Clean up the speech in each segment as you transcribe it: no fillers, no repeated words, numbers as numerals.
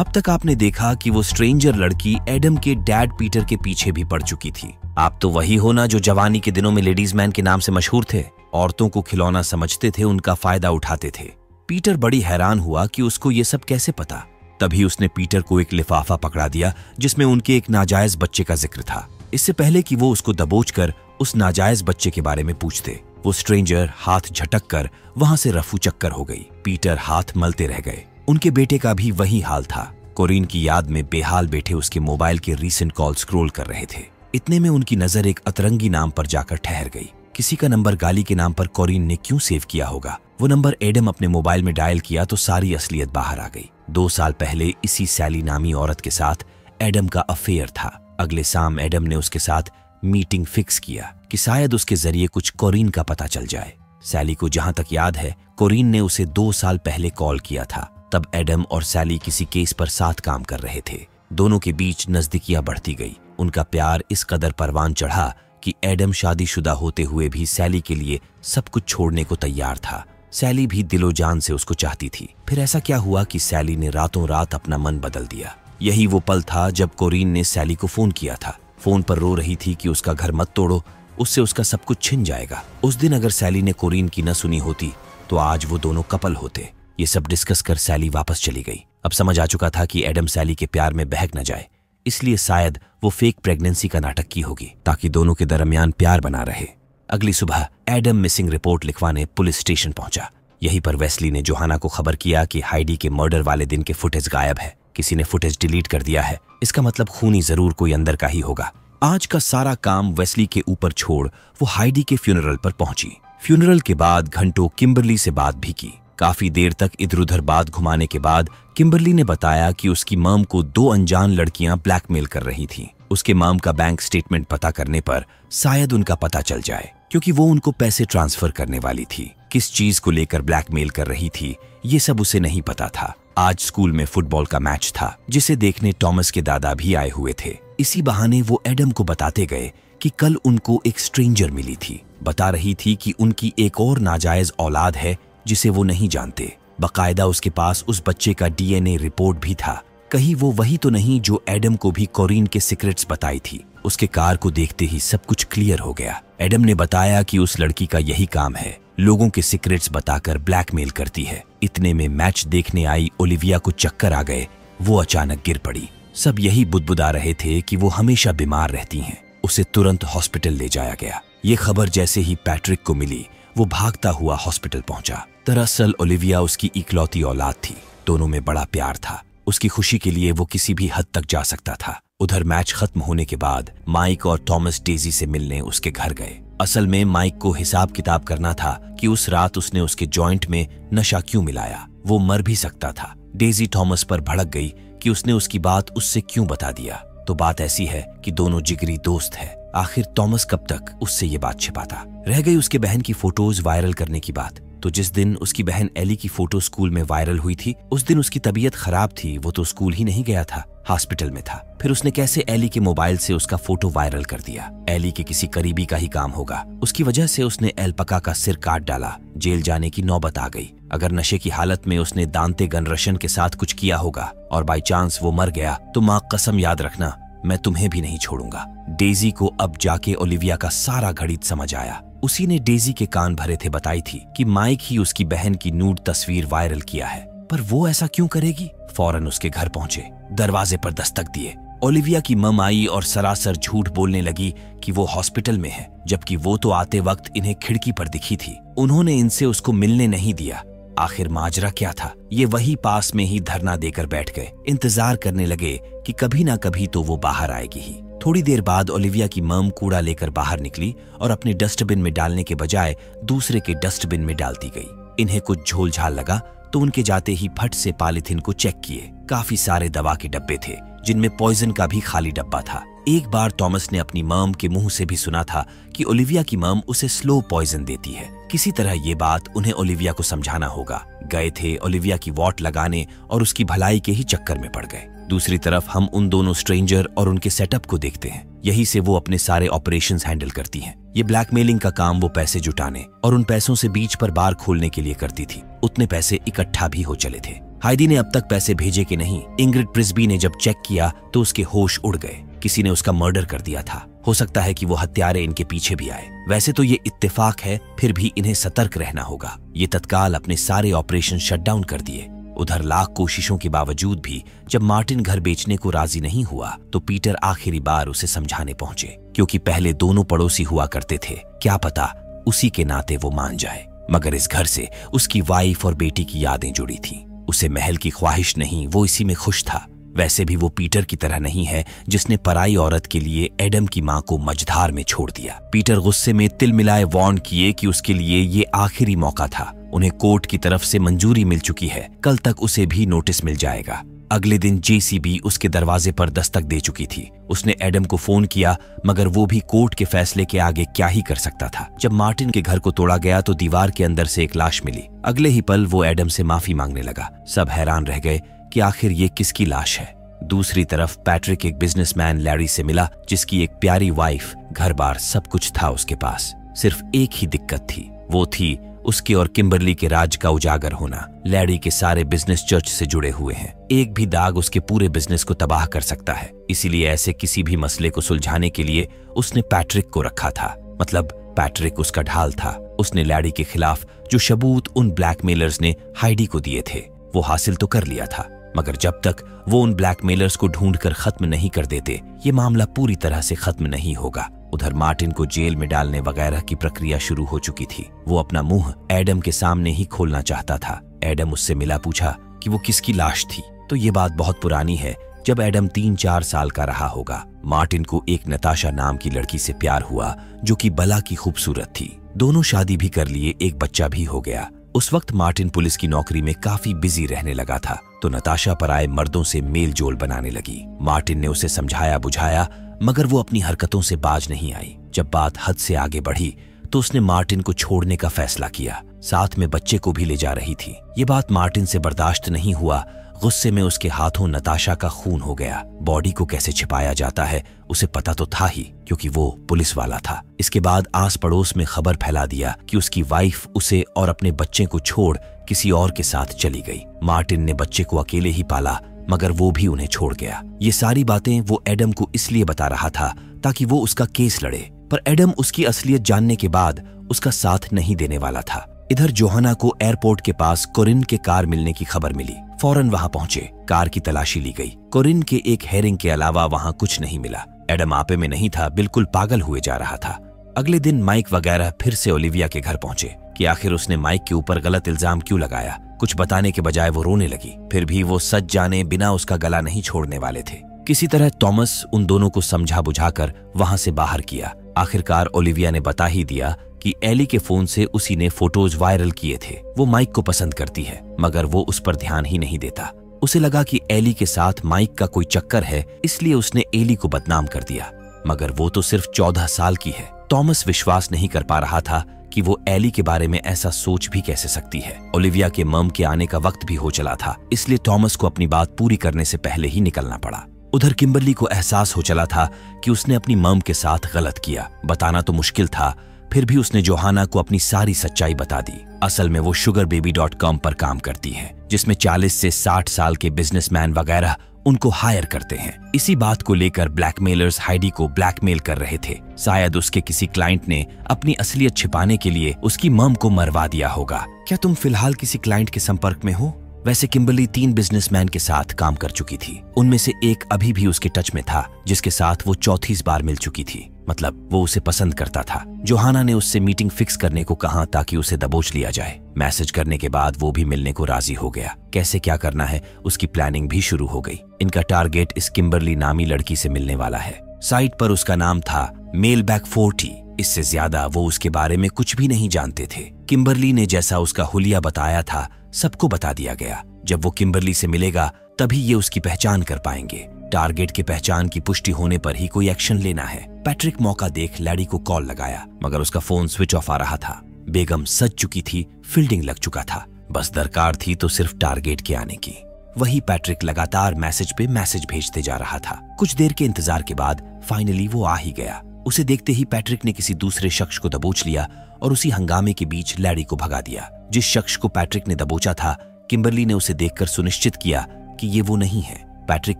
अब तक आपने देखा कि वो स्ट्रेंजर लड़की एडम के डैड पीटर के पीछे भी पड़ चुकी थी। आप तो वही हो ना जो जवानी के दिनों में लेडीज मैन के नाम से मशहूर थे, औरतों को खिलौना समझते थे, उनका फायदा उठाते थे। पीटर बड़ी हैरान हुआ कि उसको ये सब कैसे पता। तभी उसने पीटर को एक लिफाफा पकड़ा दिया जिसमें उनके एक नाजायज बच्चे का जिक्र था। इससे पहले कि वो उसको दबोचकर उस नाजायज बच्चे के बारे में पूछते, वो स्ट्रेंजर हाथ झटक कर वहां से रफू चक्कर हो गई। पीटर हाथ मलते रह गए। उनके बेटे का भी वही हाल था। कोरिन की याद में बेहाल बैठे उसके मोबाइल के रीसेंट कॉल स्क्रॉल कर रहे थे। इतने में उनकी नजर एक अतरंगी नाम पर जाकर ठहर गई। किसी का नंबर गाली के नाम पर कोरिन ने क्यों सेव किया होगा? वो नंबर एडम अपने मोबाइल में डायल किया तो सारी असलियत बाहर आ गई। 2 साल पहले इसी सैली नामी औरत के साथ एडम का अफेयर था। अगले शाम एडम ने उसके साथ मीटिंग फिक्स किया कि शायद उसके जरिए कुछ कोरिन का पता चल जाए। सैली को जहां तक याद है, कोरिन ने उसे 2 साल पहले कॉल किया था। तब एडम और सैली किसी केस पर साथ काम कर रहे थे। दोनों के बीच नजदीकियां बढ़ती गई। उनका प्यार इस कदर परवान चढ़ा कि एडम शादीशुदा होते हुए भी सैली के लिए सब कुछ छोड़ने को तैयार था। सैली भी दिलो जान से उसको चाहती थी। फिर ऐसा क्या हुआ कि सैली ने रातों रात अपना मन बदल दिया? यही वो पल था जब कोरिन ने सैली को फोन किया था। फोन पर रो रही थी कि उसका घर मत तोड़ो, उससे उसका सब कुछ छिन जाएगा। उस दिन अगर सैली ने कोरिन की न सुनी होती तो आज वो दोनों कपल होते। ये सब डिस्कस कर सैली वापस चली गई। अब समझ आ चुका था कि एडम सैली के प्यार में बहक न जाए, इसलिए शायद वो फेक प्रेगनेंसी का नाटक की होगी ताकि दोनों के दरमियान प्यार बना रहे। अगली सुबह एडम मिसिंग रिपोर्ट लिखवाने पुलिस स्टेशन पहुंचा। यहीं पर वेस्ली ने जोहाना को खबर किया कि हाइडी के मर्डर वाले दिन के फुटेज गायब है। किसी ने फुटेज डिलीट कर दिया है। इसका मतलब खूनी जरूर कोई अंदर का ही होगा। आज का सारा काम वेस्ली के ऊपर छोड़ वो हाइडी के फ्यूनरल पर पहुंची। फ्यूनरल के बाद घंटों किम्बरली से बात भी की। काफी देर तक इधर उधर बात घुमाने के बाद किम्बरली ने बताया कि उसकी मॉम को 2 अनजान लड़कियां ब्लैकमेल कर रही थीं। उसके मॉम का बैंक स्टेटमेंट पता करने पर शायद उनका पता चल जाए, क्योंकि वो उनको पैसे ट्रांसफर करने वाली थी। किस चीज को लेकर ब्लैकमेल कर रही थी ये सब उसे नहीं पता था। आज स्कूल में फुटबॉल का मैच था जिसे देखने टॉमस के दादा भी आए हुए थे। इसी बहाने वो एडम को बताते गए कि कल उनको एक स्ट्रेंजर मिली थी। बता रही थी कि उनकी एक और नाजायज औलाद है जिसे वो नहीं जानते। बकायदा उसके पास उस बच्चे का डीएनए रिपोर्ट भी था। कहीं वो वही तो नहीं जो एडम को भी कोरिन के सीक्रेट्स बताई थी। उसके कार को देखते ही सब कुछ क्लियर हो गया। एडम ने बताया कि उस लड़की का यही काम है, लोगों के सीक्रेट्स बताकर ब्लैकमेल करती है। इतने में मैच देखने आई ओलिविया को चक्कर आ गए। वो अचानक गिर पड़ी। सब यही बुदबुदा रहे थे कि वो हमेशा बीमार रहती हैं। उसे तुरंत हॉस्पिटल ले जाया गया। ये खबर जैसे ही पैट्रिक को मिली वो भागता हुआ हॉस्पिटल पहुंचा। दरअसल ओलिविया उसकी इकलौती औलाद थी। दोनों में बड़ा प्यार था। उसकी खुशी के लिए वो किसी भी हद तक जा सकता था। उधर मैच खत्म होने के बाद माइक और टॉमस डेजी से मिलने उसके घर गए। असल में माइक को हिसाब किताब करना था कि उस रात उसने उसके जॉइंट में नशा क्यों मिलाया। वो मर भी सकता था। डेजी टॉमस पर भड़क गई कि उसने उसकी बात उससे क्यों बता दिया। तो बात ऐसी है कि दोनों जिगरी दोस्त है। आखिर टॉमस कब तक उससे ये बात छिपाता। रह गई उसके बहन की फोटोज वायरल करने की बात। तो जिस दिन उसकी बहन एली की फोटो स्कूल में वायरल हुई थी उस दिन उसकी तबीयत खराब थी। वो तो स्कूल ही नहीं गया था, हॉस्पिटल में था। फिर उसने कैसे एली के मोबाइल से उसका फोटो वायरल कर दिया? एली के किसी करीबी का ही काम होगा। उसकी वजह से उसने एल्पका का सिर काट डाला। जेल जाने की नौबत आ गई। अगर नशे की हालत में उसने दांते गनरशन के साथ कुछ किया होगा और बाई चांस वो मर गया तो माँ कसम याद रखना मैं तुम्हें भी नहीं छोड़ूंगा। डेजी को अब जाके ओलिविया का सारा गणित समझ आया। उसी ने डेजी के कान भरे थे बताई थी कि माइक ही उसकी बहन की नूड तस्वीर वायरल किया है। पर वो ऐसा क्यों करेगी? फौरन उसके घर पहुंचे, दरवाजे पर दस्तक दिए। ओलिविया की मम आई और सरासर झूठ बोलने लगी कि वो हॉस्पिटल में है, जबकि वो तो आते वक्त इन्हें खिड़की पर दिखी थी। उन्होंने इनसे उसको मिलने नहीं दिया। आखिर माजरा क्या था? ये वही पास में ही धरना देकर बैठ गए। इंतजार करने लगे कि कभी ना कभी तो वो बाहर आएगी ही। थोड़ी देर बाद ओलिविया की मम कूड़ा लेकर बाहर निकली और अपने डस्टबिन में डालने के बजाय दूसरे के डस्टबिन में डालती गई। इन्हें कुछ झोलझाल लगा तो उनके जाते ही फट से पॉलिथीन को चेक किए। काफी सारे दवा के डब्बे थे जिनमें पॉइजन का भी खाली डब्बा था। एक बार टॉमस ने अपनी मम के मुंह से भी सुना था कि ओलिविया की मम उसे स्लो पॉइजन देती है। किसी तरह ये बात उन्हें ओलिविया को समझाना होगा। गए थे ओलिविया की वॉट लगाने और उसकी भलाई के ही चक्कर में पड़ गए। दूसरी तरफ हम उन दोनों स्ट्रेंजर और उनके सेटअप को देखते हैं। यही से वो अपने सारे ऑपरेशंस हैंडल करती हैं। ये ब्लैकमेलिंग का काम वो पैसे जुटाने और उन पैसों से बीच पर बार खोलने के लिए करती थी। उतने पैसे इकट्ठा भी हो चले थे। हाइडी ने अब तक पैसे भेजे कि नहीं। इंग्रिड प्रिस्बी ने जब चेक किया तो उसके होश उड़ गए। किसी ने उसका मर्डर कर दिया था। हो सकता है कि वो हत्यारे इनके पीछे भी आए। वैसे तो ये इत्तेफाक है, फिर भी इन्हें सतर्क रहना होगा। ये तत्काल अपने सारे ऑपरेशन शटडाउन कर दिए। उधर लाख कोशिशों के बावजूद भी जब मार्टिन घर बेचने को राजी नहीं हुआ तो पीटर आखिरी बार उसे समझाने पहुंचे, क्योंकि पहले दोनों पड़ोसी हुआ करते थे। क्या पता उसी के नाते वो मान जाए। मगर इस घर से उसकी वाइफ और बेटी की यादें जुड़ी थीं। उसे महल की ख्वाहिश नहीं, वो इसी में खुश था। वैसे भी वो पीटर की तरह नहीं है जिसने पराई औरत के लिए एडम की मां को मझधार में छोड़ दिया। पीटर गुस्से में तिल मिलाए वार्न किए कि उसके लिए ये आखिरी मौका था। उन्हें कोर्ट की तरफ से मंजूरी मिल चुकी है, कल तक उसे भी नोटिस मिल जाएगा। अगले दिन जेसीबी उसके दरवाजे पर दस्तक दे चुकी थी। उसने एडम को फोन किया, मगर वो भी कोर्ट के फैसले के आगे क्या ही कर सकता था। जब मार्टिन के घर को तोड़ा गया तो दीवार के अंदर से एक लाश मिली। अगले ही पल वो एडम से माफी मांगने लगा। सब हैरान रह गए कि आखिर ये किसकी लाश है। दूसरी तरफ पैट्रिक एक बिजनेसमैन लैरी से मिला, जिसकी एक प्यारी वाइफ, घर बार सब कुछ था उसके पास। सिर्फ एक ही दिक्कत थी, वो थी उसके और किम्बरली के राज का उजागर होना। लैरी के सारे बिजनेस चर्च से जुड़े हुए हैं। एक भी दाग उसके पूरे बिजनेस को तबाह कर सकता है। इसीलिए ऐसे किसी भी मसले को सुलझाने के लिए उसने पैट्रिक को रखा था। मतलब पैट्रिक उसका ढाल था। उसने लैरी के खिलाफ जो सबूत उन ब्लैकमेलर्स ने हाइडी को दिए थे वो हासिल तो कर लिया था, मगर जब तक वो उन ब्लैकमेलर्स को ढूंढकर खत्म नहीं कर देते ये मामला पूरी तरह से खत्म नहीं होगा। उधर मार्टिन को जेल में डालने वगैरह की प्रक्रिया शुरू हो चुकी थी। वो अपना मुंह एडम के सामने ही खोलना चाहता था। एडम उससे मिला, पूछा कि वो किसकी लाश थी। तो ये बात बहुत पुरानी है, जब एडम 3-4 साल का रहा होगा। मार्टिन को एक नताशा नाम की लड़की से प्यार हुआ जो कि बला की खूबसूरत थी। दोनों शादी भी कर लिए, एक बच्चा भी हो गया। उस वक्त मार्टिन पुलिस की नौकरी में काफी बिजी रहने लगा था, तो नताशा पर आए मर्दों से मेल जोल बनाने लगी। मार्टिन ने उसे समझाया बुझाया, मगर वो अपनी हरकतों से बाज नहीं आई। जब बात हद से आगे बढ़ी तो उसने मार्टिन को छोड़ने का फैसला किया। साथ में बच्चे को भी ले जा रही थी। ये बात मार्टिन से बर्दाश्त नहीं हुआ। गुस्से में उसके हाथों नताशा का खून हो गया। बॉडी को कैसे छिपाया जाता है उसे पता तो था ही, क्योंकि वो पुलिस वाला था। इसके बाद आस पड़ोस में खबर फैला दिया कि उसकी वाइफ उसे और अपने बच्चे को छोड़ किसी और के साथ चली गई। मार्टिन ने बच्चे को अकेले ही पाला, मगर वो भी उन्हें छोड़ गया। ये सारी बातें वो एडम को इसलिए बता रहा था ताकि वो उसका केस लड़े, पर एडम उसकी असलियत जानने के बाद उसका साथ नहीं देने वाला था। इधर जोहाना को एयरपोर्ट के पास कोरिन के कार मिलने की खबर मिली। फौरन वहां पहुंचे, कार की तलाशी ली गई। कोरिन के एक हेरिंग के अलावा वहां कुछ नहीं मिला। एडम आपे में नहीं था, बिल्कुल पागल हुए जा रहा था। अगले दिन माइक वगैरह फिर से ओलिविया के घर पहुंचे कि आखिर उसने माइक के ऊपर गलत इल्जाम क्यों लगाया। कुछ बताने के बजाय वो रोने लगी। फिर भी वो सच जाने बिना उसका गला नहीं छोड़ने वाले थे। किसी तरह थॉमस उन दोनों को समझा बुझाकर वहां से बाहर किया। आखिरकार ओलिविया ने बता ही दिया कि एली के फोन से उसी ने फोटोज वायरल किए थे। वो माइक को पसंद करती है, मगर वो उस पर ध्यान ही नहीं देता। उसे लगा कि एली के साथ माइक का कोई चक्कर है, इसलिए उसने एली को बदनाम कर दिया, मगर वो तो सिर्फ 14 साल की है। थॉमस विश्वास नहीं कर पा रहा था कि वो एली के बारे में ऐसा सोच भी कैसे सकती है। ओलिविया के मम के आने का वक्त भी हो चला था, इसलिए थॉमस को अपनी बात पूरी करने से पहले ही निकलना पड़ा। उधर किम्बरली को एहसास हो चला था कि उसने अपनी मम के साथ गलत किया। बताना तो मुश्किल था, फिर भी उसने जोहाना को अपनी सारी सच्चाई बता दी। असल में वो sugarbaby.com पर काम करती है, जिसमें 40 से 60 साल के बिजनेसमैन वगैरह उनको हायर करते हैं। इसी बात को लेकर ब्लैकमेलर्स हाइडी को ब्लैकमेल कर रहे थे। शायद उसके किसी क्लाइंट ने अपनी असलियत छिपाने के लिए उसकी मम को मरवा दिया होगा। क्या तुम फिलहाल किसी क्लाइंट के संपर्क में हो? वैसे किम्बरली 3 बिजनेसमैन के साथ काम कर चुकी थी। उनमें से एक अभी भी उसके टच में था, जिसके साथ वो 4थी बार मिल चुकी थी। मतलब वो उसे पसंद करता था। जोहाना ने उससे मीटिंग फिक्स करने को कहा ताकि उसे दबोच लिया जाए। मैसेज करने के बाद वो भी मिलने को राजी हो गया। कैसे क्या करना है उसकी प्लानिंग भी शुरू हो गई। इनका टारगेट इस किम्बरली नामी लड़की से मिलने वाला है। साइट पर उसका नाम था मेलबैक 40। इससे ज्यादा वो उसके बारे में कुछ भी नहीं जानते थे। किम्बरली ने जैसा उसका हुलिया बताया था सबको बता दिया गया। जब वो किम्बरली से मिलेगा तभी ये उसकी पहचान कर पाएंगे। टारगेट की पहचान की पुष्टि होने पर ही कोई एक्शन लेना है। पैट्रिक मौका देख लैडी को कॉल लगाया, मगर उसका फोन स्विच ऑफ आ रहा था। बेगम सज चुकी थी, फील्डिंग लग चुका था। बस दरकार थी तो सिर्फ टारगेट के आने की। वही पैट्रिक लगातार मैसेज पे मैसेज भेजते जा रहा था। कुछ देर के इंतजार के बाद फाइनली वो आ ही गया। उसे देखते ही पैट्रिक ने किसी दूसरे शख्स को दबोच लिया और उसी हंगामे के बीच लैडी को भगा दिया। जिस शख्स को पैट्रिक ने दबोचा था किम्बरली ने उसे देखकर सुनिश्चित किया कि ये वो नहीं है। पैट्रिक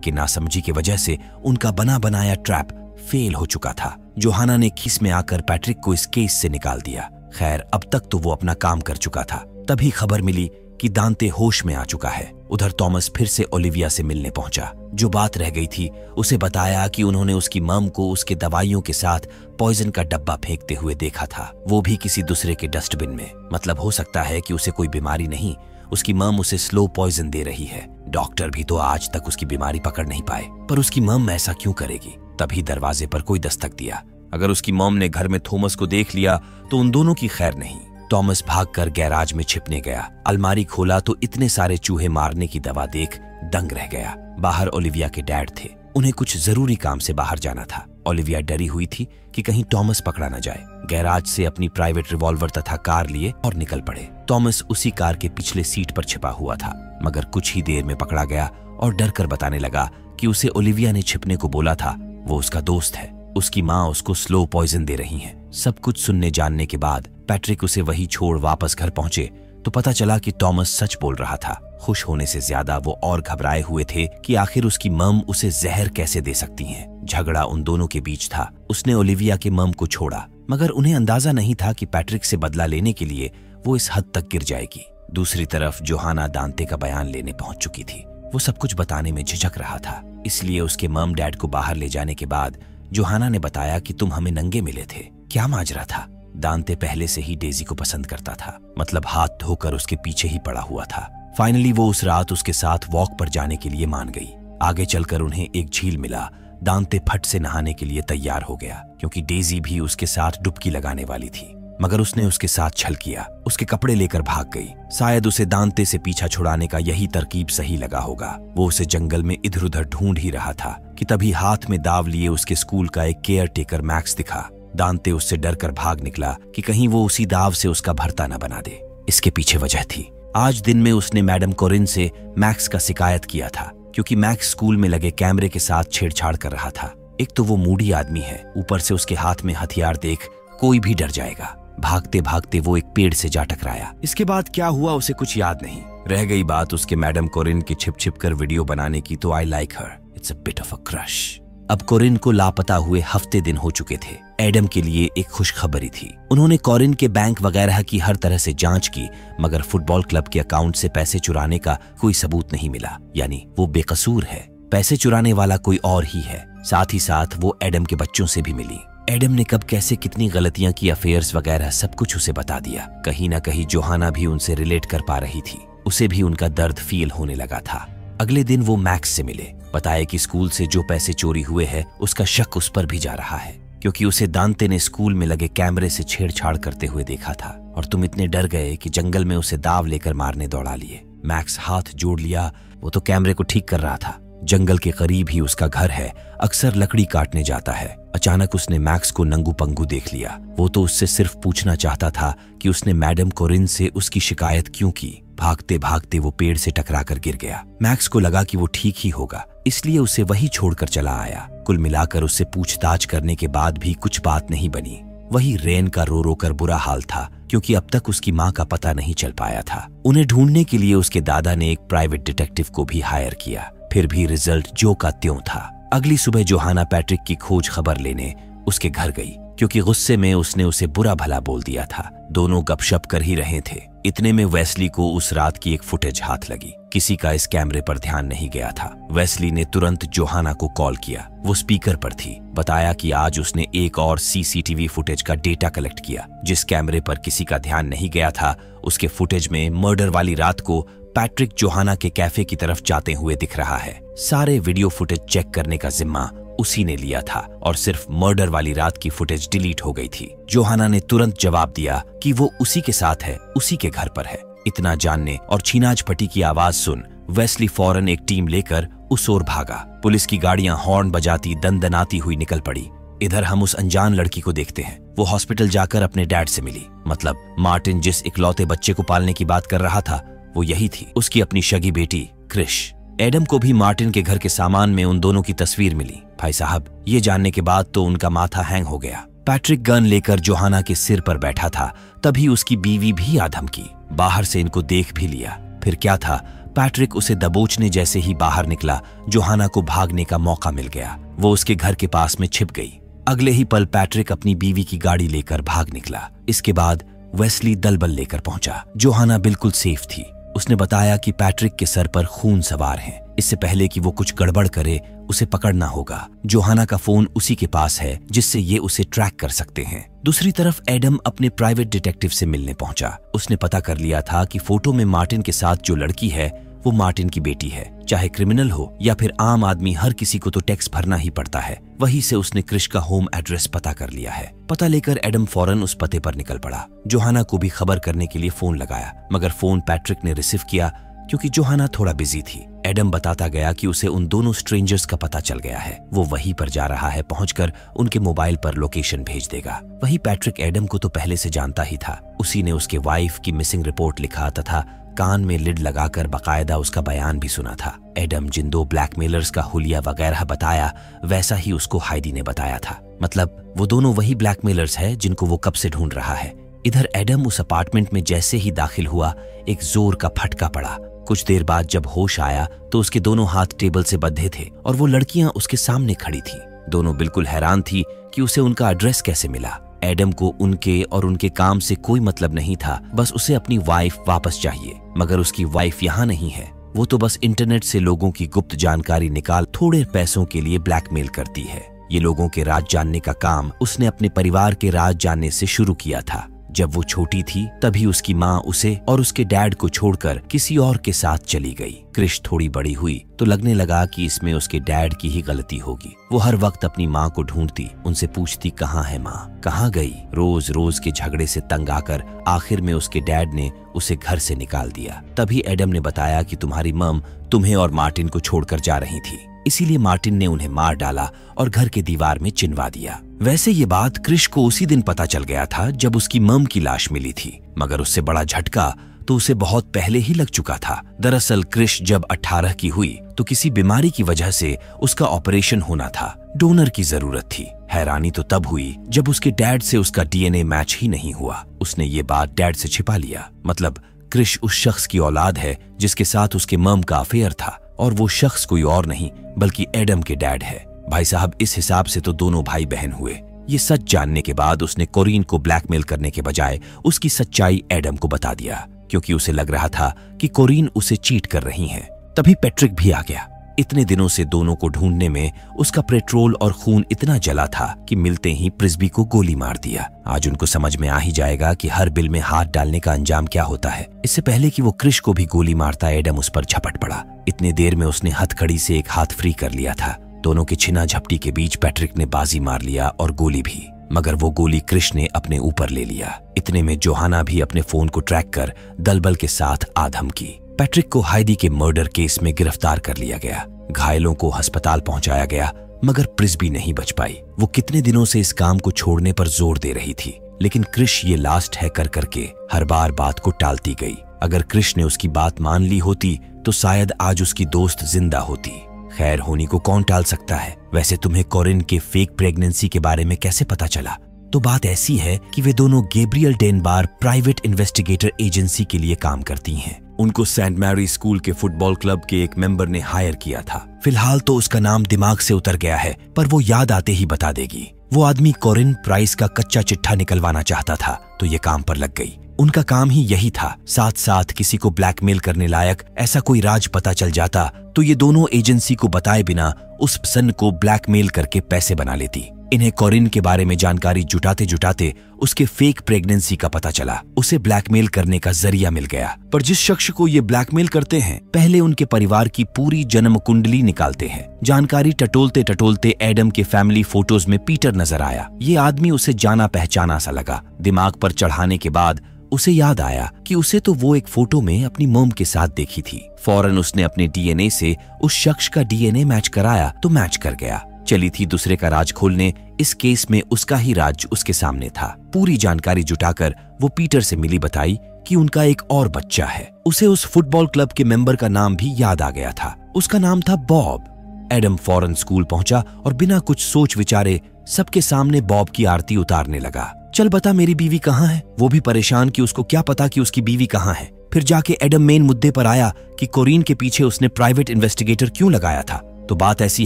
के नासमझी की वजह से उनका बना बनाया ट्रैप फेल हो चुका था। जोहाना ने खीस में आकर पैट्रिक को इस केस से निकाल दिया। खैर, अब तक तो वो अपना काम कर चुका था। तभी खबर मिली कि दांते होश में आ चुका है। उधर थॉमस फिर से ओलिविया से मिलने पहुंचा। जो बात रह गई थी उसे बताया कि उन्होंने उसकी मम को उसके दवाइयों के साथ पॉइजन का डब्बा फेंकते हुए देखा था, वो भी किसी दूसरे के डस्टबिन में। मतलब हो सकता है कि उसे कोई बीमारी नहीं, उसकी मम उसे स्लो पॉइजन दे रही है। डॉक्टर भी तो आज तक उसकी बीमारी पकड़ नहीं पाए, पर उसकी मम ऐसा क्यों करेगी? तभी दरवाजे पर कोई दस्तक दिया। अगर उसकी मॉम ने घर में थॉमस को देख लिया तो उन दोनों की खैर नहीं। थॉमस भागकर गैराज में छिपने गया। अलमारी खोला तो इतने सारे चूहे मारने की दवा देख दंग रह गया। बाहर ओलिविया के डैड थे, उन्हें कुछ जरूरी काम से बाहर जाना था। ओलिविया डरी हुई थी कि कहीं थॉमस पकड़ा न जाए। गैराज से अपनी प्राइवेट रिवॉल्वर तथा कार लिए और निकल पड़े। थॉमस उसी कार के पिछले सीट पर छिपा हुआ था, मगर कुछ ही देर में पकड़ा गया और डर कर बताने लगा कि उसे ओलिविया ने छिपने को बोला था, वो उसका दोस्त है, उसकी माँ उसको स्लो पॉइजन दे रही है। सब कुछ सुनने जानने के बाद पैट्रिक उसे वही छोड़ वापस घर पहुंचे तो पता चला कि थॉमस सच बोल रहा था। खुश होने से ज्यादा वो और घबराए हुए थे कि आखिर उसकी मम उसे जहर कैसे दे सकती हैं। झगड़ा उन दोनों के बीच था। उसने ओलिविया के मम को छोड़ा, मगर उन्हें अंदाजा नहीं था कि पैट्रिक से बदला लेने के लिए वो इस हद तक गिर जाएगी। दूसरी तरफ जोहाना दांते का बयान लेने पहुंच चुकी थी। वो सब कुछ बताने में झिझक रहा था, इसलिए उसके मम डैड को बाहर ले जाने के बाद जोहाना ने बताया कि तुम हमें नंगे मिले थे। क्या माजरा था? दांते पहले से ही डेजी को पसंद करता था, मतलब हाथ धोकर उसके पीछे ही पड़ा हुआ था। फाइनली वो उस रात उसके साथ वॉक पर जाने के लिए मान गई। आगे चलकर उन्हें एक झील मिला। दांते फट से नहाने के लिए तैयार हो गया, क्योंकि डेजी भी उसके साथ डुबकी लगाने वाली थी, मगर उसने उसके साथ छल किया। उसके कपड़े लेकर भाग गई। शायद उसे दांते से पीछा छुड़ाने का यही तरकीब सही लगा होगा। वो उसे जंगल में इधर उधर ढूंढ ही रहा था कि तभी हाथ में दाव लिए उसके स्कूल का एक केयर टेकर मैक्स दिखा। दांते उससे डर कर भाग निकला कि कहीं वो उसी दाव से उसका भरता न बना दे। इसके पीछे वजह थी, आज दिन में उसने मैडम कोरिन से मैक्स का शिकायत किया था, क्योंकि मैक्स स्कूल में लगे कैमरे के साथ छेड़छाड़ कर रहा था। एक तो वो मूडी आदमी है, ऊपर से उसके हाथ में हथियार देख कोई भी डर जाएगा। भागते भागते वो एक पेड़ से जा टकराया। इसके बाद क्या हुआ उसे कुछ याद नहीं। रह गई बात उसके मैडम कोरिन की छिप छिप कर वीडियो बनाने की, तो I like her, it's a bit of a crush. अब कोरिन को लापता हुए हफ्ते दिन हो चुके थे। एडम के लिए एक खुशखबरी थी। उन्होंने कोरिन के बैंक वगैरह की हर तरह से जांच की, मगर फुटबॉल क्लब के अकाउंट से पैसे चुराने का कोई सबूत नहीं मिला। यानी वो बेकसूर है, पैसे चुराने वाला कोई और ही है। साथ ही साथ वो एडम के बच्चों से भी मिली। एडम ने कब कैसे कितनी गलतियां की, अफेयर्स वगैरह सब कुछ उसे बता दिया। कहीं ना कहीं जोहाना भी उनसे रिलेट कर पा रही थी। उसे भी उनका दर्द फील होने लगा था। अगले दिन वो मैक्स से मिले। बताया कि स्कूल से जो पैसे चोरी हुए हैं उसका शक उस पर भी जा रहा है, क्योंकि उसे दांते ने स्कूल में लगे कैमरे से छेड़छाड़ करते हुए देखा था और तुम इतने डर गए कि जंगल में उसे दाव लेकर मारने दौड़ा लिए। मैक्स हाथ जोड़ लिया, वो तो कैमरे को ठीक कर रहा था। जंगल के करीब ही उसका घर है, अक्सर लकड़ी काटने जाता है। अचानक उसने मैक्स को नंगू पंगू देख लिया। वो तो उससे सिर्फ पूछना चाहता था कि उसने मैडम कोरिन से उसकी शिकायत क्यों की। भागते भागते वो पेड़ से टकरा कर गिर गया। मैक्स को लगा कि वो ठीक ही होगा, इसलिए उसे वही छोड़कर चला आया। कुल मिलाकर उससे पूछताछ करने के बाद भी कुछ बात नहीं बनी। वही रेन का रो रो कर बुरा हाल था, क्योंकि अब तक उसकी माँ का पता नहीं चल पाया था। उन्हें ढूंढने के लिए उसके दादा ने एक प्राइवेट डिटेक्टिव को भी हायर किया, फिर भी रिजल्ट जो का त्यों था। अगली सुबह जोहाना पैट्रिक की खोज खबर लेने उसके घर गई, क्योंकि गुस्से में उसने उसे बुरा भला बोल दिया था। दोनों गपशप कर ही रहे थे, इतने में वेस्ली को उस रात की एक फुटेज हाथ लगी। किसी का इस कैमरे पर ध्यान नहीं गया था। वेस्ली ने तुरंत जोहाना को कॉल किया। वो स्पीकर पर थी। बताया कि आज उसने एक और सीसीटीवी फुटेज का डेटा कलेक्ट किया। जिस कैमरे पर किसी का ध्यान नहीं गया था, उसके फुटेज में मर्डर वाली रात को पैट्रिक जोहाना के कैफे की तरफ जाते हुए दिख रहा है। सारे वीडियो फुटेज चेक करने का जिम्मा उसी ने लिया था और सिर्फ मर्डर वाली रात की फुटेज डिलीट हो गई थी। जोहाना ने तुरंत जवाब दिया कि वो उसी के साथ है, उसी के घर पर है। इतना जानने और छीनाज फटी की आवाज सुन वेस्ली फौरन एक टीम लेकर उस ओर भागा। पुलिस की गाड़ियां हॉर्न बजाती दनदनाती हुई निकल पड़ी। इधर हम उस अनजान लड़की को देखते हैं। वो हॉस्पिटल जाकर अपने डैड से मिली। मतलब मार्टिन जिस इकलौते बच्चे को पालने की बात कर रहा था वो यही थी, उसकी अपनी शगी बेटी क्रिश। एडम को भी मार्टिन के घर के सामान में उन दोनों की तस्वीर मिली। भाई साहब, ये जानने के बाद तो उनका माथा हैंग हो गया। पैट्रिक गन लेकर जोहाना के सिर पर बैठा था, तभी उसकी बीवी भी आ धमकी। बाहर से इनको देख भी लिया। फिर क्या था, पैट्रिक उसे दबोचने जैसे ही बाहर निकला, जोहाना को भागने का मौका मिल गया। वो उसके घर के पास में छिप गई। अगले ही पल पैट्रिक अपनी बीवी की गाड़ी लेकर भाग निकला। इसके बाद वेस्ली दलबल लेकर पहुंचा। जोहाना बिल्कुल सेफ थी। उसने बताया कि पैट्रिक के सर पर खून सवार हैं। इससे पहले कि वो कुछ गड़बड़ करे, उसे पकड़ना होगा। जोहाना का फोन उसी के पास है जिससे ये उसे ट्रैक कर सकते हैं। दूसरी तरफ एडम अपने प्राइवेट डिटेक्टिव से मिलने पहुंचा। उसने पता कर लिया था कि फोटो में मार्टिन के साथ जो लड़की है वो मार्टिन की बेटी है। चाहे क्रिमिनल हो या फिर आम आदमी, हर किसी को तो टैक्स भरना ही पड़ता है। वहीं से उसने क्रिश का होम एड्रेस पता कर लिया है। पता लेकर एडम फौरन उस पते पर निकल पड़ा। जोहाना को भी खबर करने के लिए फोन लगाया, मगर फोन पैट्रिक ने रिसीव किया क्योंकि जोहाना थोड़ा बिजी थी। एडम बताता गया कि उसे उन दोनों स्ट्रेंजर्स का पता चल गया है। वो वहीं पर जा रहा है, पहुंचकर उनके मोबाइल पर लोकेशन भेज देगा। वही पैट्रिक एडम को तो पहले से जानता ही था। उसी ने उसके वाइफ की मिसिंग रिपोर्ट लिखा तथा कान में लिड लगाकर बकायदा उसका बयान भी सुना था। एडम जिन दो ब्लैकमेलर्स का हुलिया वगैरह बताया, वैसा ही उसको हाइडी ने बताया था। मतलब वो दोनों वही ब्लैकमेलर्स हैं जिनको वो कब से ढूंढ रहा है। इधर एडम उस अपार्टमेंट में जैसे ही दाखिल हुआ, एक जोर का फटका पड़ा। कुछ देर बाद जब होश आया तो उसके दोनों हाथ टेबल से बंधे थे और वो लड़कियां उसके सामने खड़ी थी। दोनों बिल्कुल हैरान थी कि उसे उनका एड्रेस कैसे मिला। एडम को उनके और उनके काम से कोई मतलब नहीं था, बस उसे अपनी वाइफ वापस चाहिए। मगर उसकी वाइफ यहाँ नहीं है। वो तो बस इंटरनेट से लोगों की गुप्त जानकारी निकाल थोड़े पैसों के लिए ब्लैकमेल करती है। ये लोगों के राज जानने का काम उसने अपने परिवार के राज जानने से शुरू किया था। जब वो छोटी थी तभी उसकी माँ उसे और उसके डैड को छोड़कर किसी और के साथ चली गई। क्रिश थोड़ी बड़ी हुई तो लगने लगा कि इसमें उसके डैड की ही गलती होगी। वो हर वक्त अपनी माँ को ढूंढती, उनसे पूछती कहाँ है माँ, कहाँ गई। रोज रोज के झगड़े से तंग आकर आखिर में उसके डैड ने उसे घर से निकाल दिया। तभी एडम ने बताया कि तुम्हारी मम तुम्हें और मार्टिन को छोड़कर जा रही थी, इसीलिए मार्टिन ने उन्हें मार डाला और घर के दीवार में चिनवा दिया। वैसे ये बात क्रिश को उसी दिन पता चल गया था जब उसकी मम की लाश मिली थी, मगर उससे बड़ा झटका तो उसे बहुत पहले ही लग चुका था। दरअसल क्रिश जब 18 की हुई तो किसी बीमारी की वजह से उसका ऑपरेशन होना था। डोनर की जरूरत थी। हैरानी तो तब हुई जब उसके डैड से उसका डीएनए मैच ही नहीं हुआ। उसने ये बात डैड से छिपा लिया। मतलब क्रिश उस शख्स की औलाद है जिसके साथ उसके मम का अफेयर था, और वो शख्स कोई और नहीं बल्कि एडम के डैड है। भाई साहब, इस हिसाब से तो दोनों भाई बहन हुए। ये सच जानने के बाद उसने कोरिन को ब्लैकमेल करने के बजाय उसकी सच्चाई एडम को बता दिया, क्योंकि उसे लग रहा था कि कोरिन उसे चीट कर रही है। तभी पैट्रिक भी आ गया। इतने दिनों से दोनों को ढूंढने में उसका पेट्रोल और खून इतना जला था कि मिलते ही प्रिस्बी को गोली मार दिया। आज उनको समझ में आ ही जाएगा कि हर बिल में हाथ डालने का अंजाम क्या होता है। इससे पहले कि वो क्रिश को भी गोली मारता, एडम उस पर झपट पड़ा। इतने देर में उसने हथकड़ी से एक हाथ फ्री कर लिया था। दोनों के छिना झपटी के बीच पैट्रिक ने बाजी मार लिया और गोली भी, मगर वो गोली क्रिश ने अपने ऊपर ले लिया। इतने में जोहाना भी अपने फोन को ट्रैक कर दलबल के साथ आधम की। पैट्रिक को हाइडी के मर्डर केस में गिरफ्तार कर लिया गया। घायलों को अस्पताल पहुंचाया गया, मगर प्रिस्बी नहीं बच पाई। वो कितने दिनों से इस काम को छोड़ने पर जोर दे रही थी, लेकिन क्रिश ये लास्ट है कर करके हर बार बात को टालती गई। अगर क्रिश ने उसकी बात मान ली होती तो शायद आज उसकी दोस्त जिंदा होती। खैर, होनी को कौन टाल सकता है। वैसे तुम्हें कोरिन के फेक प्रेगनेंसी के बारे में कैसे पता चला? तो बात ऐसी है कि वे दोनों गैब्रियल डेनबार प्राइवेट इन्वेस्टिगेटर एजेंसी के लिए काम करती हैं। उनको सेंट मैरी स्कूल के फुटबॉल क्लब के एक मेंबर ने हायर किया था। फिलहाल तो उसका नाम दिमाग से उतर गया है, पर वो याद आते ही बता देगी। वो आदमी कोरिन प्राइस का कच्चा चिट्ठा निकलवाना चाहता था, तो ये काम पर लग गई। उनका काम ही यही था। साथ साथ किसी को ब्लैकमेल करने लायक ऐसा कोई राज पता चल जाता तो ये दोनों एजेंसी को बताए बिना उस सन को ब्लैकमेल करके पैसे बना लेती। इन्हें कोरिन के बारे में जानकारी जुटाते जुटाते उसके फेक प्रेगनेंसी का पता चला। उसे ब्लैकमेल करने का जरिया मिल गया। पर जिस शख्स को ये ब्लैकमेल करते हैं, पहले उनके परिवार की पूरी जन्म कुंडली निकालते हैं। जानकारी टटोलते टटोलते एडम के फैमिली फोटोज में पीटर नजर आया। ये आदमी उसे जाना पहचाना सा लगा। दिमाग पर चढ़ाने के बाद उसे याद आया कि उसे तो वो एक फोटो में अपनी मॉम के साथ देखी थी। फौरन उसने अपने डीएनए से उस शख्स का डीएनए मैच कराया तो मैच कर गया। चली थी दूसरे का राज खोलने। इस केस में उसका ही राज उसके सामने था। पूरी जानकारी जुटाकर वो पीटर से मिली, बताई कि उनका एक और बच्चा है। उसे उस फुटबॉल क्लब के मेंबर का नाम भी याद आ गया था। उसका नाम था बॉब। एडम फौरन स्कूल पहुंचा और बिना कुछ सोच विचारे सबके सामने बॉब की आरती उतारने लगा। चल बता मेरी बीवी कहाँ है। वो भी परेशान कि उसको क्या पता कि उसकी बीवी कहाँ है। फिर जाके एडम मेन मुद्दे पर आया कि कोरीन के पीछे उसने प्राइवेट इन्वेस्टिगेटर क्यों लगाया था। तो बात ऐसी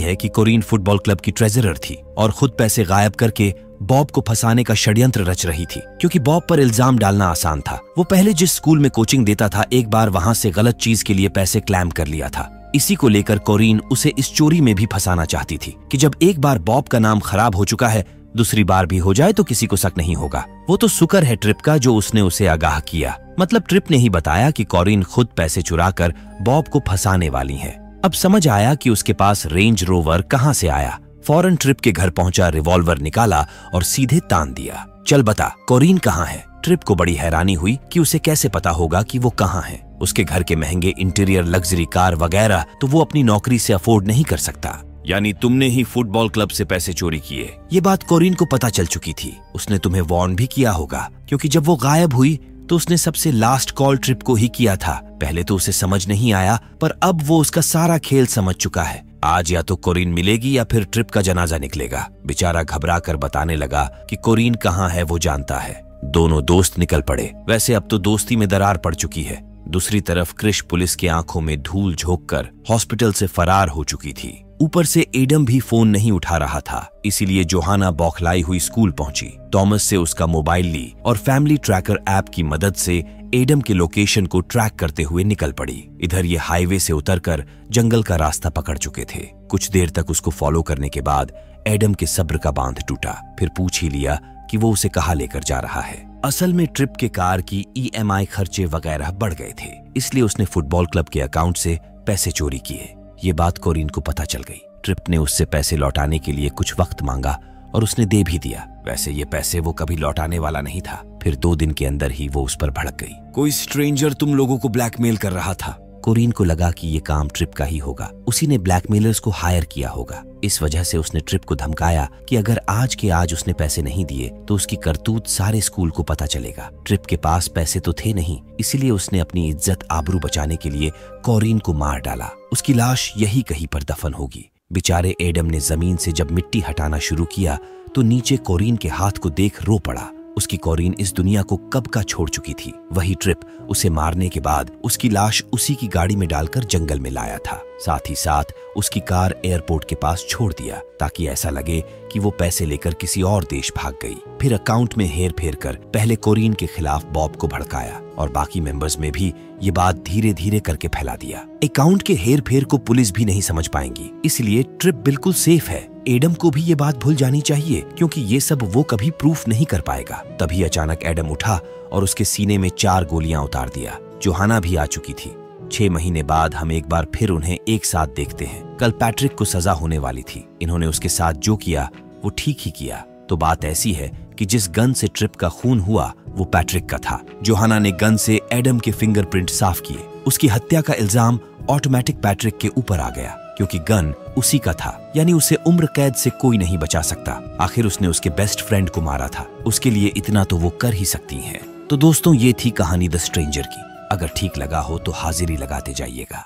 है कि कोरीन फुटबॉल क्लब की ट्रेजरर थी और खुद पैसे गायब करके बॉब को फंसाने का षड्यंत्र रच रही थी, क्योंकि बॉब पर इल्जाम डालना आसान था। वो पहले जिस स्कूल में कोचिंग देता था, एक बार वहां से गलत चीज के लिए पैसे क्लेम कर लिया था। इसी को लेकर कोरीन उसे इस चोरी में भी फंसाना चाहती थी कि जब एक बार बॉब का नाम खराब हो चुका है, दूसरी बार भी हो जाए तो किसी को शक नहीं होगा। वो तो शुक्र है ट्रिप का जो उसने उसे आगाह किया। मतलब ट्रिप ने ही बताया कि कोरीन खुद पैसे चुराकर बॉब को फंसाने वाली है। अब समझ आया कि उसके पास रेंज रोवर कहां से आया। फौरन ट्रिप के घर पहुंचा, रिवॉल्वर निकाला और सीधे तान दिया। चल बता कोरीन कहाँ है। ट्रिप को बड़ी हैरानी हुई कि उसे कैसे पता होगा कि वो कहाँ है। उसके घर के महंगे इंटीरियर, लग्जरी कार वगैरह तो वो अपनी नौकरी से अफोर्ड नहीं कर सकता। यानी तुमने ही फुटबॉल क्लब से पैसे चोरी किए। ये बात कोरीन को पता चल चुकी थी। उसने तुम्हें वार्न भी किया होगा, क्योंकि जब वो गायब हुई तो उसने सबसे लास्ट कॉल ट्रिप को ही किया था। पहले तो उसे समझ नहीं आया, पर अब वो उसका सारा खेल समझ चुका है। आज या तो कोरीन मिलेगी या फिर ट्रिप का जनाजा निकलेगा। बेचारा घबरा कर बताने लगा कि कोरीन कहाँ है वो जानता है। दोनों दोस्त निकल पड़े। वैसे अब तो दोस्ती में दरार पड़ चुकी है। दूसरी तरफ क्रिश पुलिस की आंखों में धूल झोंककर हॉस्पिटल से फरार हो चुकी थी। ऊपर से एडम भी फोन नहीं उठा रहा था, इसीलिए जोहाना बौखलाई हुई स्कूल पहुंची। थॉमस से उसका मोबाइल ली और फैमिली ट्रैकर ऐप की मदद से एडम के लोकेशन को ट्रैक करते हुए निकल पड़ी। इधर ये हाईवे से उतरकर जंगल का रास्ता पकड़ चुके थे। कुछ देर तक उसको फॉलो करने के बाद एडम के सब्र का बांध टूटा। फिर पूछ ही लिया कि वो उसे कहाँ लेकर जा रहा है। असल में ट्रिप के कार की EMI खर्चे वगैरह बढ़ गए थे, इसलिए उसने फुटबॉल क्लब के अकाउंट से पैसे चोरी किए। ये बात कोरीन को पता चल गई। ट्रिप ने उससे पैसे लौटाने के लिए कुछ वक्त मांगा और उसने दे भी दिया। वैसे ये पैसे वो कभी लौटाने वाला नहीं था। फिर 2 दिन के अंदर ही वो उस पर भड़क गई। कोई स्ट्रेंजर तुम लोगों को ब्लैकमेल कर रहा था। कोरीन को लगा कि ये काम ट्रिप का ही होगा। उसी ने ब्लैकमेलर्स को हायर किया होगा। इस वजह से उसने ट्रिप को धमकाया कि अगर आज के आज उसने पैसे नहीं दिए तो उसकी करतूत सारे स्कूल को पता चलेगा। ट्रिप के पास पैसे तो थे नहीं, इसीलिए उसने अपनी इज्जत आबरू बचाने के लिए कोरीन को मार डाला। उसकी लाश यही कहीं पर दफन होगी। बेचारे एडम ने जमीन से जब मिट्टी हटाना शुरू किया तो नीचे कोरीन के हाथ को देख रो पड़ा। उसकी कोरीन इस दुनिया को कब का छोड़ चुकी थी। वही ट्रिप उसे मारने के बाद उसकी लाश उसी की गाड़ी में डालकर जंगल में लाया था। साथ ही साथ उसकी कार एयरपोर्ट के पास छोड़ दिया ताकि ऐसा लगे कि वो पैसे लेकर किसी और देश भाग गई। फिर अकाउंट में हेर फेर कर पहले कोरीन के खिलाफ बॉब को भड़काया और बाकी मेंबर्स में भी ये बात धीरे धीरे करके फैला दिया। अकाउंट के हेर फेर को पुलिस भी नहीं समझ पाएंगी, इसलिए ट्रिप बिल्कुल सेफ है। एडम को भी ये बात भूल जानी चाहिए, क्योंकि ये सब वो कभी प्रूफ नहीं कर पाएगा। तभी अचानक एडम उठा और उसके सीने में 4 गोलियां उतार दिया। जोहाना भी आ चुकी थी। 6 महीने बाद हम एक बार फिर उन्हें एक साथ देखते हैं। कल पैट्रिक को सजा होने वाली थी। इन्होंने उसके साथ जो किया वो ठीक ही किया। तो बात ऐसी है कि जिस गन से ट्रिप का खून हुआ वो पैट्रिक का था। जोहाना ने गन से एडम के फिंगरप्रिंट साफ किए। उसकी हत्या का इल्जाम ऑटोमेटिक पैट्रिक के ऊपर आ गया, क्योंकि गन उसी का था। यानी उसे उम्र कैद से कोई नहीं बचा सकता। आखिर उसने उसके बेस्ट फ्रेंड को मारा था, उसके लिए इतना तो वो कर ही सकती हैं। तो दोस्तों, ये थी कहानी द स्ट्रेंजर की। अगर ठीक लगा हो तो हाजिरी लगाते जाइएगा।